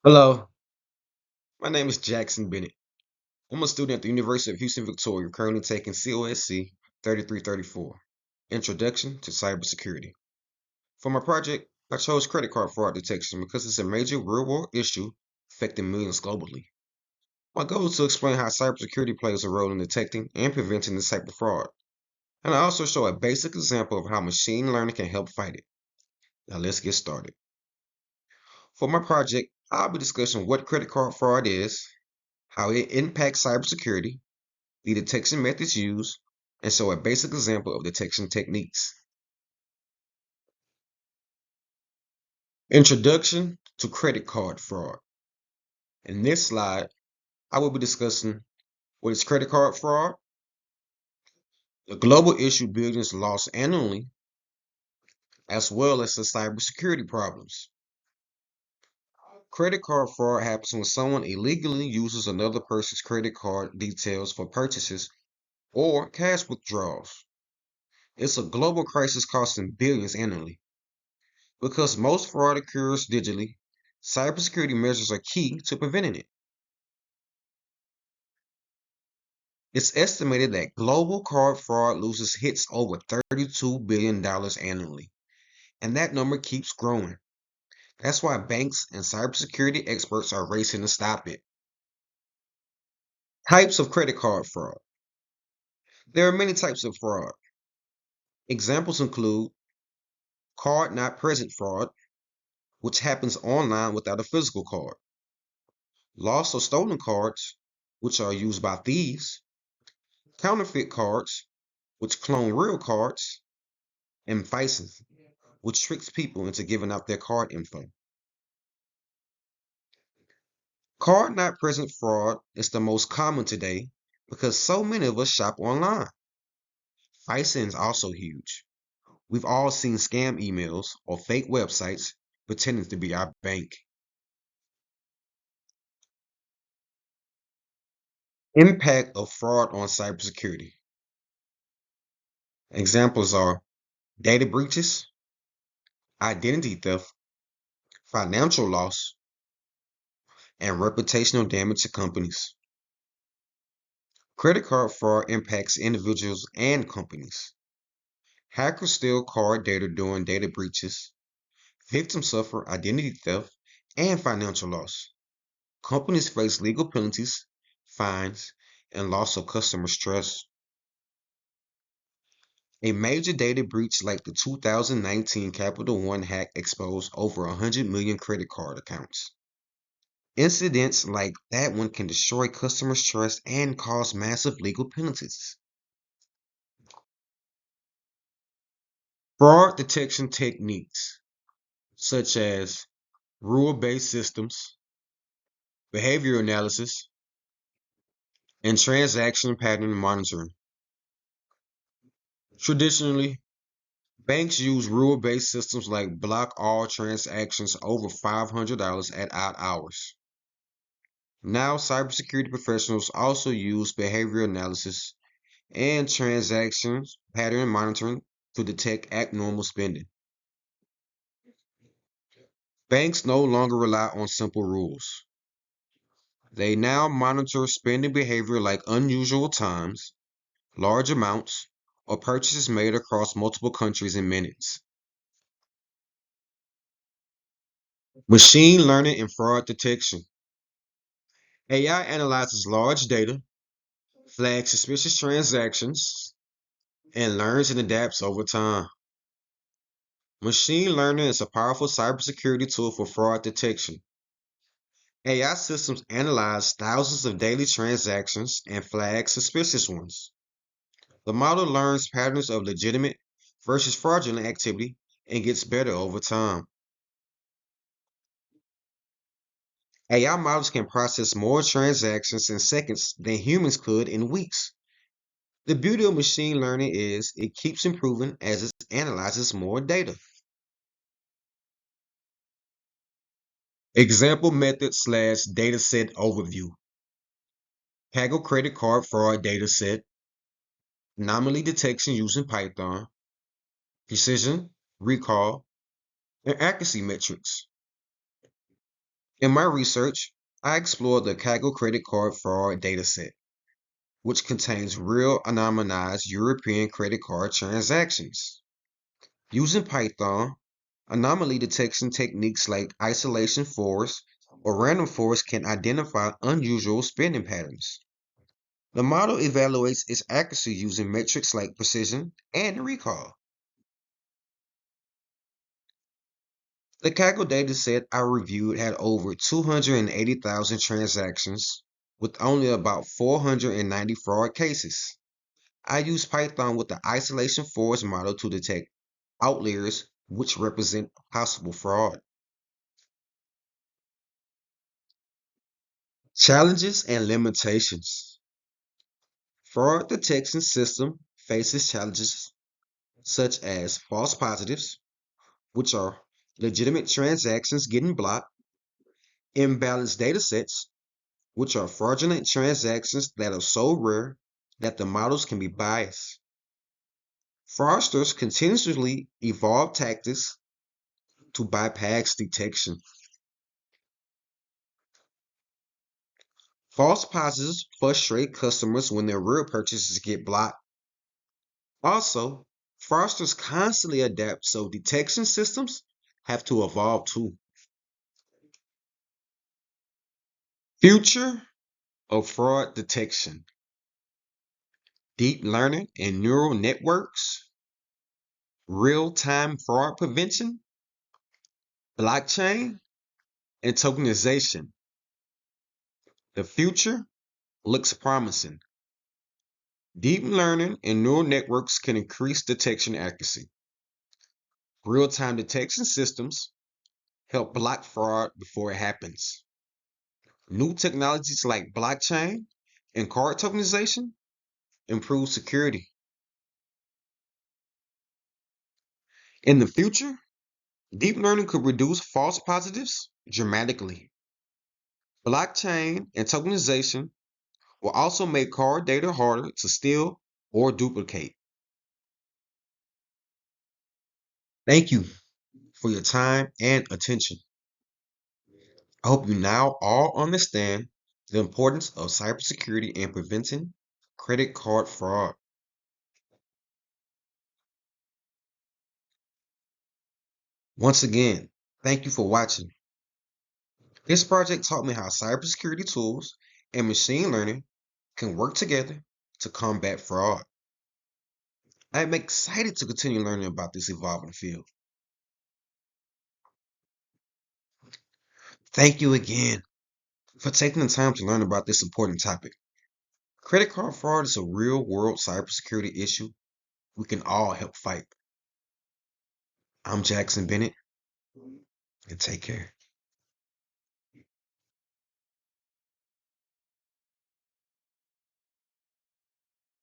Hello, my name is Jackson Bennett. I'm a student at the University of Houston, Victoria, currently taking COSC 3334, Introduction to Cybersecurity. For my project, I chose credit card fraud detection because it's a major real-world issue affecting millions globally. My goal is to explain how cybersecurity plays a role in detecting and preventing this type of fraud, and I also show a basic example of how machine learning can help fight it. Now let's get started. For my project, I'll be discussing what credit card fraud is, how it impacts cybersecurity, the detection methods used, and show a basic example of detection techniques. Introduction to credit card fraud. In this slide, I will be discussing what is credit card fraud, the global issue billions lost annually, as well as the cybersecurity problems. Credit card fraud happens when someone illegally uses another person's credit card details for purchases or cash withdrawals. It's a global crisis costing billions annually. Because most fraud occurs digitally, cybersecurity measures are key to preventing it. It's estimated that global card fraud losses hits over $32 billion annually, and that number keeps growing. That's why banks and cybersecurity experts are racing to stop it. Types of credit card fraud. There are many types of fraud. Examples include card not present fraud, which happens online without a physical card, lost or stolen cards, which are used by thieves, counterfeit cards, which clone real cards, and phishing, which tricks people into giving out their card info. Card not present fraud is the most common today because so many of us shop online. Phishing is also huge. We've all seen scam emails or fake websites pretending to be our bank. Impact of fraud on cybersecurity. Examples are data breaches, identity theft, financial loss, and reputational damage to companies. Credit card fraud impacts individuals and companies. Hackers steal card data during data breaches. Victims suffer identity theft and financial loss. Companies face legal penalties, fines, and loss of customer trust. A major data breach like the 2019 Capital One hack exposed over 100 million credit card accounts. Incidents like that one can destroy customers' trust and cause massive legal penalties. Fraud detection techniques such as rule-based systems, behavior analysis, and transaction pattern monitoring. Traditionally, banks use rule-based systems like block all transactions over $500 at odd hours. Now, cybersecurity professionals also use behavior analysis and transactions pattern monitoring to detect abnormal spending. Banks no longer rely on simple rules. They now monitor spending behavior like unusual times, large amounts, or purchases made across multiple countries in minutes. Machine learning and fraud detection. AI analyzes large data, flags suspicious transactions, and learns and adapts over time. Machine learning is a powerful cybersecurity tool for fraud detection. AI systems analyze thousands of daily transactions and flag suspicious ones. The model learns patterns of legitimate versus fraudulent activity and gets better over time. AI models can process more transactions in seconds than humans could in weeks. The beauty of machine learning is it keeps improving as it analyzes more data. Example method slash dataset overview. Kaggle credit card fraud dataset, anomaly detection using Python, precision, recall, and accuracy metrics. In my research, I explored the Kaggle credit card fraud dataset, which contains real anonymized European credit card transactions. Using Python, anomaly detection techniques like isolation forest or random forest can identify unusual spending patterns. The model evaluates its accuracy using metrics like precision and recall. The Kaggle dataset I reviewed had over 280,000 transactions with only about 490 fraud cases. I used Python with the isolation forest model to detect outliers which represent possible fraud. Challenges and limitations. Fraud detection system faces challenges such as false positives, which are legitimate transactions getting blocked, imbalanced datasets, which are fraudulent transactions that are so rare that the models can be biased. Fraudsters continuously evolve tactics to bypass detection. False positives frustrate customers when their real purchases get blocked. Also, fraudsters constantly adapt, so detection systems have to evolve too. Future of fraud detection, deep learning and neural networks, real-time fraud prevention, blockchain, and tokenization. The future looks promising. Deep learning and neural networks can increase detection accuracy. Real-time detection systems help block fraud before it happens. New technologies like blockchain and card tokenization improve security. In the future, deep learning could reduce false positives dramatically. Blockchain and tokenization will also make card data harder to steal or duplicate. Thank you for your time and attention. I hope you now all understand the importance of cybersecurity and preventing credit card fraud. Once again, thank you for watching. This project taught me how cybersecurity tools and machine learning can work together to combat fraud. I am excited to continue learning about this evolving field. Thank you again for taking the time to learn about this important topic. Credit card fraud is a real world cybersecurity issue we can all help fight. I'm Jackson Bennett, and take care.